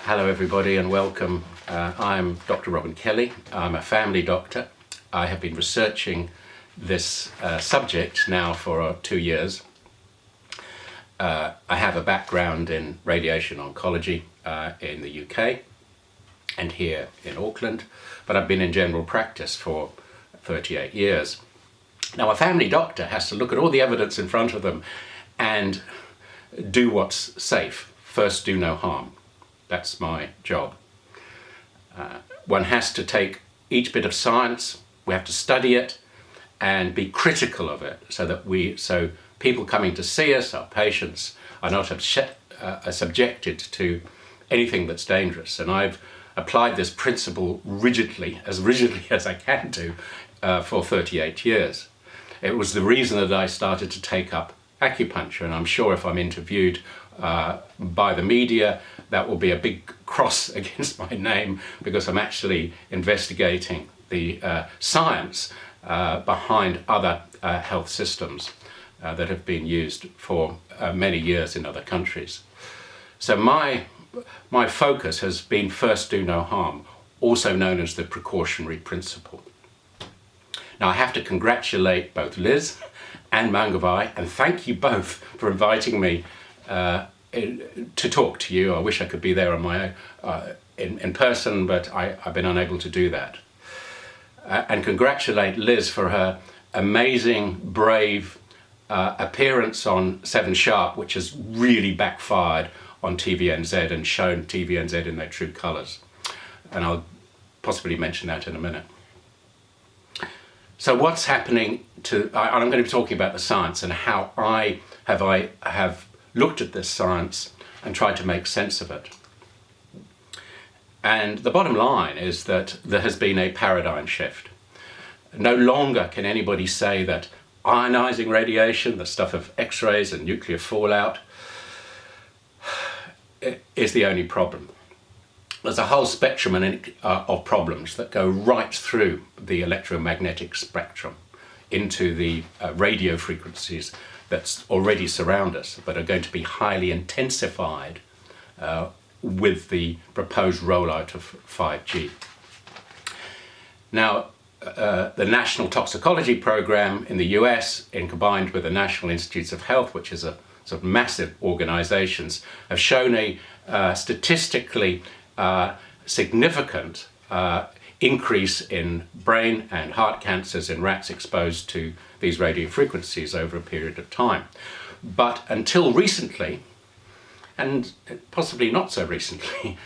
Hello everybody and welcome. I'm Dr. Robin Kelly. I'm a family doctor. I have been researching this subject now for 2 years. I have a background in radiation oncology in the UK and here in Auckland, but I've been in general practice for 38 years. Now, a family doctor has to look at all the evidence in front of them and do what's safe. First, do no harm. That's my job. One has to take each bit of science, we have to study it and be critical of it so people coming to see us, our patients, are not subjected to anything that's dangerous. And I've applied this principle rigidly as I can do, for 38 years. It was the reason that I started to take up acupuncture, and I'm sure if I'm interviewed by the media, that will be a big cross against my name, because I'm actually investigating the science behind other health systems that have been used for many years in other countries. So my focus has been first do no harm, also known as the precautionary principle. Now, I have to congratulate both Liz and Mangawhai, and thank you both for inviting me to talk to you. I wish I could be there on my own, in person, but I've been unable to do that. And congratulate Liz for her amazing, brave appearance on 7 Sharp, which has really backfired on TVNZ and shown TVNZ in their true colours. And I'll possibly mention that in a minute. So what's happening I'm going to be talking about the science and how I have looked at this science and tried to make sense of it. And the bottom line is that there has been a paradigm shift. No longer can anybody say that ionizing radiation, the stuff of X-rays and nuclear fallout, is the only problem. There's a whole spectrum of problems that go right through the electromagnetic spectrum into the radio frequencies that already surround us, but are going to be highly intensified with the proposed rollout of 5G. Now, the National Toxicology Program in the US, combined with the National Institutes of Health, which is a sort of massive organizations, have shown a statistically significant increase in brain and heart cancers in rats exposed to these radio frequencies over a period of time. But until recently, and possibly not so recently,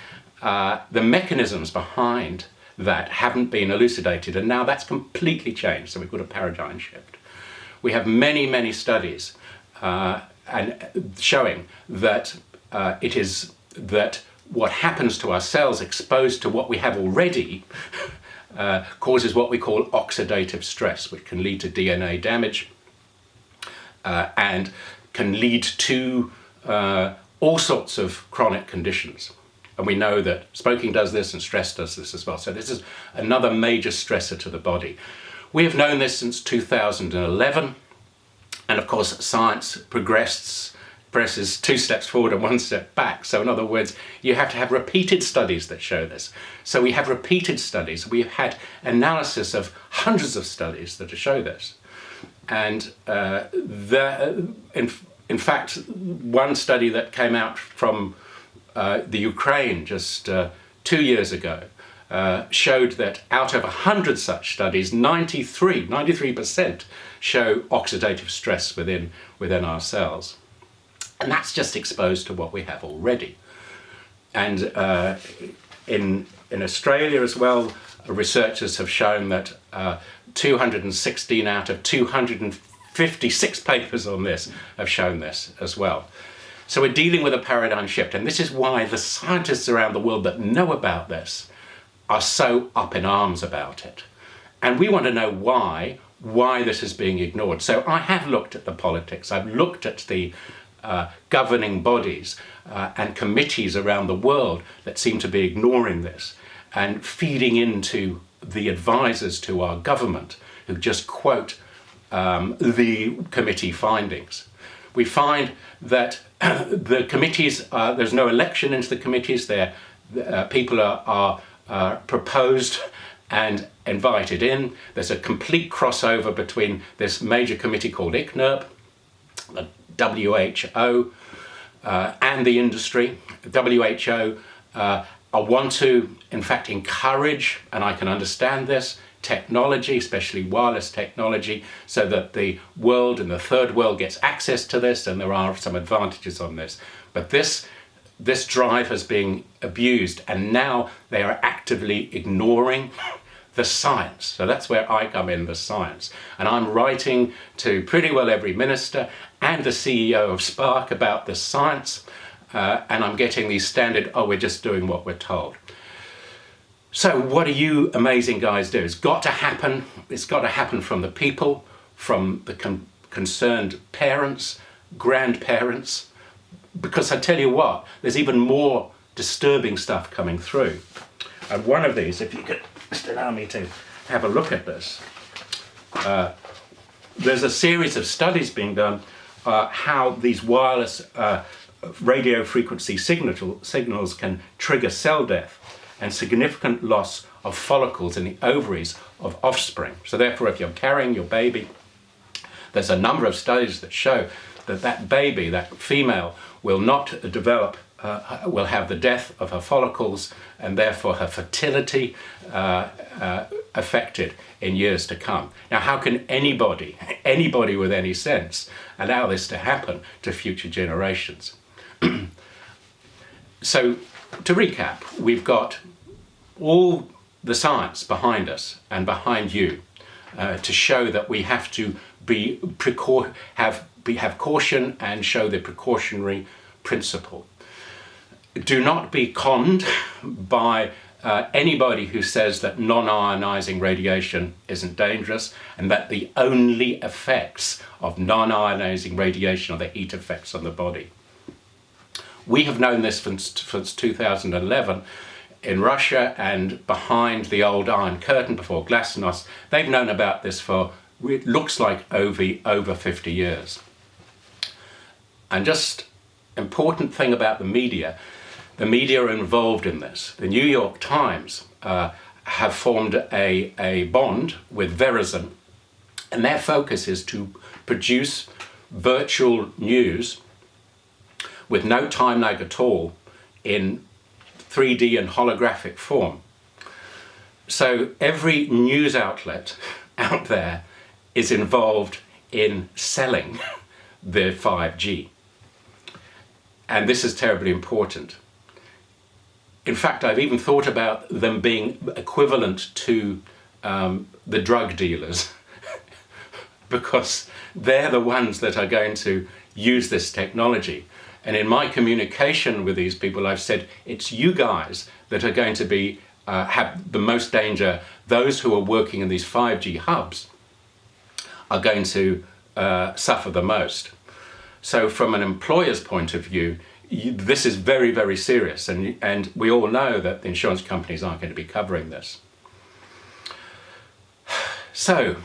the mechanisms behind that haven't been elucidated, and now that's completely changed. So we've got a paradigm shift. We have many studies and showing that that what happens to our cells exposed to what we have already causes what we call oxidative stress, which can lead to DNA damage and can lead to all sorts of chronic conditions. And we know that smoking does this and stress does this as well. So this is another major stressor to the body. We have known this since 2011. And of course, science presses 2 steps forward and 1 step back. So in other words, you have to have repeated studies that show this. So we have repeated studies. We've had analysis of hundreds of studies that show this. And in fact, one study that came out from the Ukraine just 2 years ago showed that out of 100 such studies, 93% show oxidative stress within our cells. And that's just exposed to what we have already. And in Australia as well, researchers have shown that 216 out of 256 papers on this have shown this as well. So we're dealing with a paradigm shift, and this is why the scientists around the world that know about this are so up in arms about it. And we want to know why this is being ignored. So I have looked at the politics, I've looked at the governing bodies and committees around the world that seem to be ignoring this and feeding into the advisors to our government who just quote the committee findings. We find that the committees, there's no election into the committees, they're People are proposed and invited in. There's a complete crossover between this major committee called ICNIRP, the WHO, and the industry. WHO I want to, in fact, encourage, and I can understand this, technology, especially wireless technology, so that the world and the third world gets access to this, and there are some advantages on this. But this drive has been abused, and now they are actively ignoring the science. So that's where I come in, the science. And I'm writing to pretty well every minister and the CEO of Spark about the science, and I'm getting these standard, oh, we're just doing what we're told. So what do you amazing guys do? It's got to happen. It's got to happen from the people, from the concerned parents, grandparents, because I tell you what, there's even more disturbing stuff coming through. And one of these, if you could just allow me to have a look at this, there's a series of studies being done how these wireless radio frequency signals can trigger cell death and significant loss of follicles in the ovaries of offspring. So therefore, if you're carrying your baby, there's a number of studies that show that that baby, that female, will not develop, will have the death of her follicles, and therefore her fertility affected in years to come. Now, how can anybody with any sense allow this to happen to future generations? So, to recap, we've got all the science behind us and behind you to show that we have to have caution and show the precautionary principle. Do not be conned by anybody who says that non-ionizing radiation isn't dangerous and that the only effects of non-ionizing radiation are the heat effects on the body. We have known this since 2011 in Russia, and behind the old Iron Curtain before Glasnost, they've known about this for, it looks like, over 50 years. And just important thing about the media are involved in this. The New York Times have formed a bond with Verizon, and their focus is to produce virtual news with no time lag at all in 3D and holographic form. So every news outlet out there is involved in selling the 5G. And this is terribly important. In fact, I've even thought about them being equivalent to the drug dealers because they're the ones that are going to use this technology. And in my communication with these people, I've said, it's you guys that are going to be have the most danger. Those who are working in these 5G hubs are going to suffer the most. So from an employer's point of view, this is very, very serious. And we all know that the insurance companies aren't going to be covering this. So,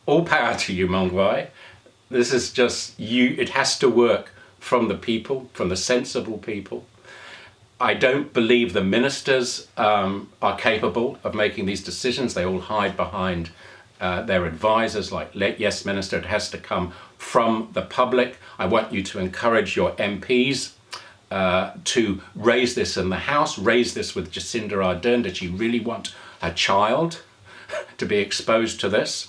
all power to you, Mangawhai. This is just you. It has to work from the people, from the sensible people. I don't believe the ministers are capable of making these decisions. They all hide behind their advisors, like, yes, minister, it has to come from the public. I want you to encourage your MPs to raise this in the House, raise this with Jacinda Ardern. Does she really want a child to be exposed to this?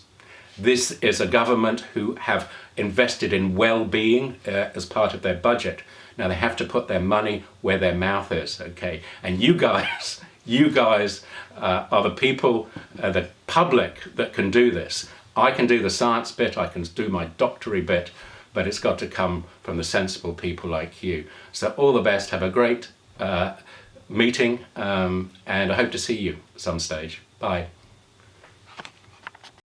This is a government who have invested in well-being as part of their budget. Now they have to put their money where their mouth is, okay? And you guys are the people, the public that can do this. I can do the science bit, I can do my doctorate bit, but it's got to come from the sensible people like you. So all the best, have a great meeting, and I hope to see you some stage. Bye.